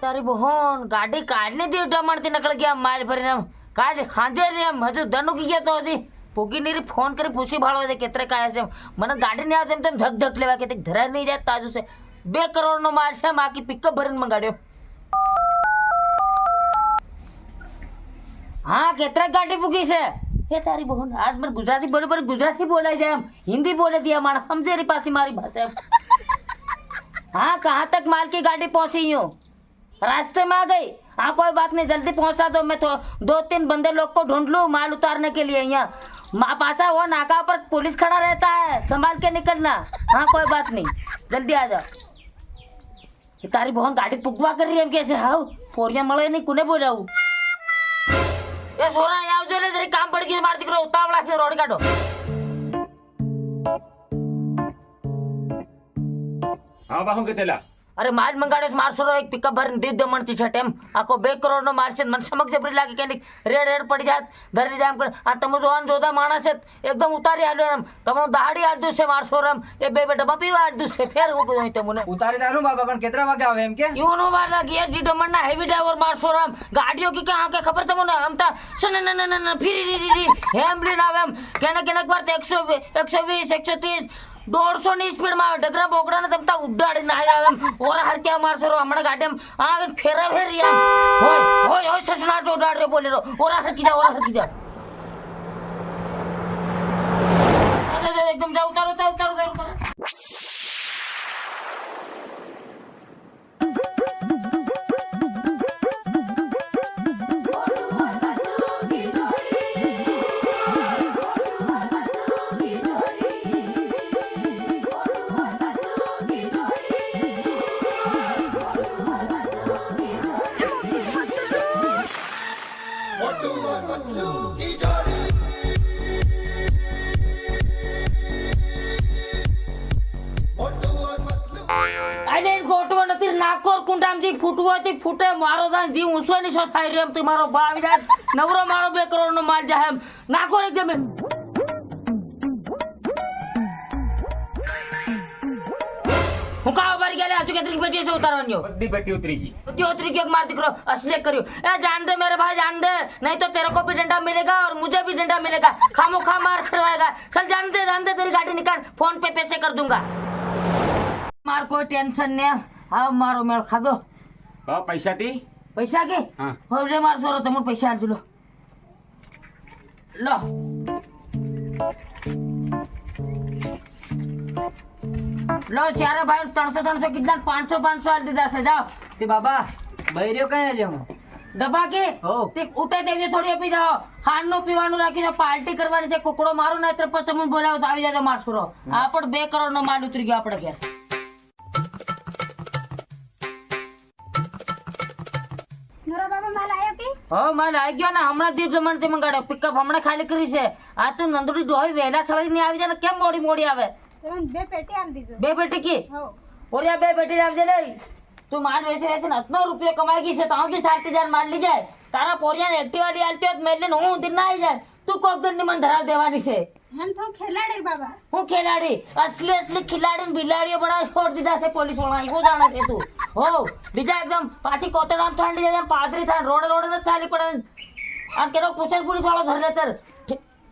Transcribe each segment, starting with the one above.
તારી બહોન ગાડી કાઢને દી ટમણથી નકળ ગયા માર ભરીને કાઢ ખાંજે રે એમ હજુ ધનુ કી ગયા તો હજી પોગી નીરી ફોન કરી પૂછી ભાળો છે કેતરે કાયા છે મને ગાડી નહીં આવે તેમ ધક ધક લેવા કે તે ધરા નહીં જાય તાજુ છે 2 કરોડનો માલ છે માકી પિકઅપ ભરીને મંગાડ્યો हाँ केतरा गाड़ी पुगी से ये तारी बहन आज मैं गुजराती बरोबर गुजराती बोला जाए हम हिंदी बोले दिया मार समझे री पासी मारी भाषा हाँ कहाँ तक माल की गाड़ी पहुंची हूँ रास्ते में आ गई हाँ कोई बात नहीं जल्दी पहुंचा दो मैं तो 2-3 बंदे लोग को ढूंढ लूँ माल उतारने के लिए यहाँ माँ पासा वो नाका पर पुलिस खड़ा रहता है संभाल के निकलना हाँ कोई बात नहीं जल्दी आ जाओ ये तारी बहन गाड़ी पुगवा कर रही है कैसे हाँ फोरिया मळे नहीं कुने बोला ये सोना यहाँ जो ले जरी काम पड़ गई मार दिख रहा उतावला के रोड काटो हाँ बाहू के तेला अरे माल मंगाड़े मारसो एक पिकअप भर दी दे मन टी-शर्ट एम आको 2 करोड़ नो मारसे मन समक जबरी लागे के रेड रेड पड़ी जात धरी जाम कर आ तमो जोन जोदा मानस एकदम उतारी आलो एम तमो दाढ़ी आड दु से मारसो रम ए बे बेटा बपीवा आड दु से फेर हो गयो तमने उतारी दारू बाबा पण केतरा वागे आवे एम के यूनो बार लगी है डी डमन ना हेवी ड्राइवर मारसो रम गाड़ियों की कहां के खबर तमने हम ता सन न न न फिरी री हेमली नावेम केने केने बार 120 130 150 ની સ્પીડ માં ડગરા બોકડા ને તમતા ઉડાડી ના આવે ઓરા હર ક્યાં મારસો હમણા ગાડી આ ફેરા ફેરી આમ હોય હોય હોય સસના તો ઉડાડ રે બોલે રો ઓરા હર કી जा एकदम जाओ उतारो नाकोर कुंडाम जी फूटવો થી ફૂટે મારો દાન જી ઊંચો ની સોસાઈ રેમ તમારો બાવ જાત નવરો મારો 2 કરોડ નો માલ જાહે નાકોર એક જમે હું કાવ બારી ગલે આજુ કેતરી બેટી से उतारवानियो बद्दी बेटी उतरी की एक मार दिखरो असले करियो ए जान दे मेरे भाई जान दे नहीं तो तेरे को भी डंडा मिलेगा और मुझे भी डंडा मिलेगा खामोखा मार करवाएगा चल जान दे तेरी गाड़ी निकाल फोन पे पैसे कर दूंगा मार कोई टेंशन नहीं हाँ मारो मेल खादो पैसा ती पैसा के हाँ हो रे मार सोरो तुम पैसा आड़ लो लो लो चारे भाई 300 कितना 500 आड़ दीदा से जाओ ते बाबा बૈર્યો કઈ લે હું दबा के हो ते उठे देवे थोड़ी पी जाओ खान नो पीवानो राखी दो पार्टी करवानी छे कुकड़ो मारो ना तर पर तुम बोलाओ तो आवी जाजो मार सोरो आपड़ 2 करोड़ नो माल उतरी गयो आपड़े घर हाँ माल आई गयो ना हमणा दीप जमण ते मंगाड्यो पिकअप हमणा खाली करी छे आ तो नंदुड़ी डोई वेला छळी नहीं आवी जाने केम मोड़ी मोड़ी आवे बे पेटी आल दीजो 2 पेटी की हो ओरिया 2 पेटी आवजे ले तू माल वैसे इतना रुपये कमाएगी से ताऊ की 60,000 माल ली जाए तारा पोरिया ने एक्टिवा दी आलती होत मेले नो दिन ना आई जाए तू कोक दिन मन धरा देवानी से हम तो खिलाड़ी बाबा હું ખેલાડી असली खिलाड़ी બિલાડીઓ બડા છોડ દીધા છે પોલીસ વાળા ઈ જાણે છે તું હો બીજા એકદમ પાછી કોતરામ ઠાંડી જાય પાદરી થાય રોડ ને ચાલી પડે આ કેરો પુછન પુલિસ વાળો ધર લેતર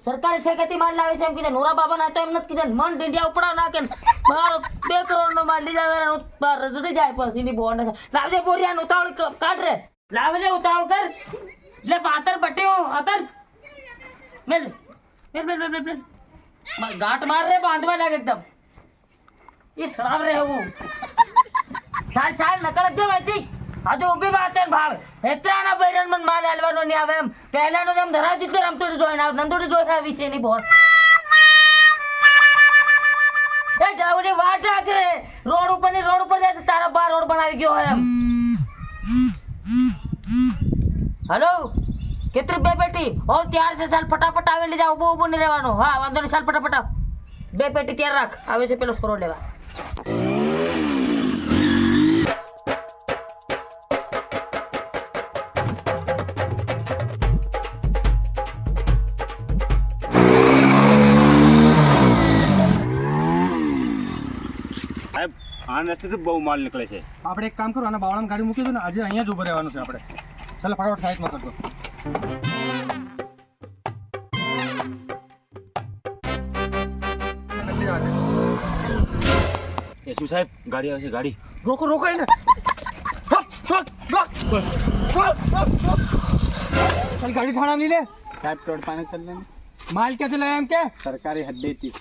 સરકારી ઠેકેથી માલ લાવે છે એમ કીધે નોરા બાબા ના તો એમ નથી કીધે મન ડીંડિયા ઉપડા ના કે મારો 2 કરોડ નો માલ લીધા વેરા બાર રજડી જાય પછી ની બોન્ડ લાવજે બોરિયા નું ઉતાવળ કાઢ રે લાવજે ઉતાવળ કર એટલે પાતર બટ્યો અતર મેલ गांठ मार रहे बांधवा लगे एकदम ये सड़ाव रहे वो चाल नकल दे माहिती आज उभी बात है भाग इतना ना बैरन मन माल हलवानो नहीं आवे हम पहला नो हम धरा दिते रमतोड़ी जोई ना नंदोड़ी जोई है विषय नहीं बहुत ए जावली वाट राख रे रोड ऊपर जाए तारा बार रोड बनावी गयो है हम हेलो कितनी बे बेटी और तैयार से साल फटाफट आवे ले जाओ उबो नहीं रहवानो हां वांधो नहीं साल फटाफट 2 पेटी तैयार राख आवे से पेलो सरो लेवा આ રસ્તેથી બહુ માલ નીકળે છે. આપણે એક કામ કરો, આના બાવળામાં ગાડી મૂકી દો ને, આજે અહીંયા જ ઉભો રહેવાનું છે આપણે. ચાલો ફટાફટ સાઈડમાં કરજો. નકલી વાત છે. એ શું સાહેબ, ગાડી આવે છે, ગાડી. રોકો રોકો એને. ચાલ ગાડી ઠાણા લી લે. સાહેબ તોડપાને કરી લે. માલ ક્યાંથી લાયા એમ કે? સરકારી હદ્દેથી.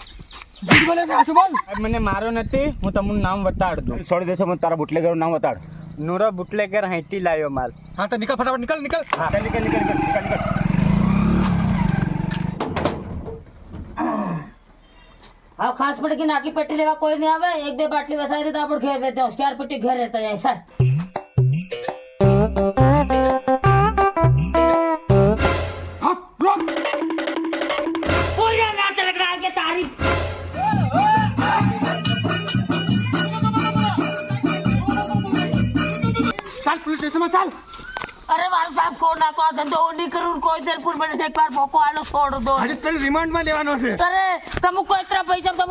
જીત બોલે છે, આસુ બોલ. સાહેબ મને મારો નથી, હું તમને નામ બતાડ દઉં. છોડી દેશો, મને તારા બુટલેગરનું નામ બતાડ. નૂરા બુટલેકર હાઈટી લાવ્યો માલ. હા તો નીકળ ફટાફટ, નીકળ નીકળ. હા, નીકળ નીકળ નીકળ નીકળ નીકળ. હા ખાસ પડે કે નાકી પેટી લેવા કોઈ નહીં આવે, એક બે બાટલી વસાવી દે તો આપણે ઘેર વેચો, ચાર પેટી ઘેર રહેતા જાય સાહેબ. હા રોક. પૂરા ના ચલક रहा है तारीफ. ચાલ પોલીસ સ્ટેશનમાં ચાલ. अरे मारो साहब छोड़ ना, को आ धंधो नहीं करूँ, कोई देर पुर मैंने एक बार भोको आलो छोड़ दो. આજે તને રિમાન્ડમાં લેવાનો છે. अरे तुम को इतना पैसा तुम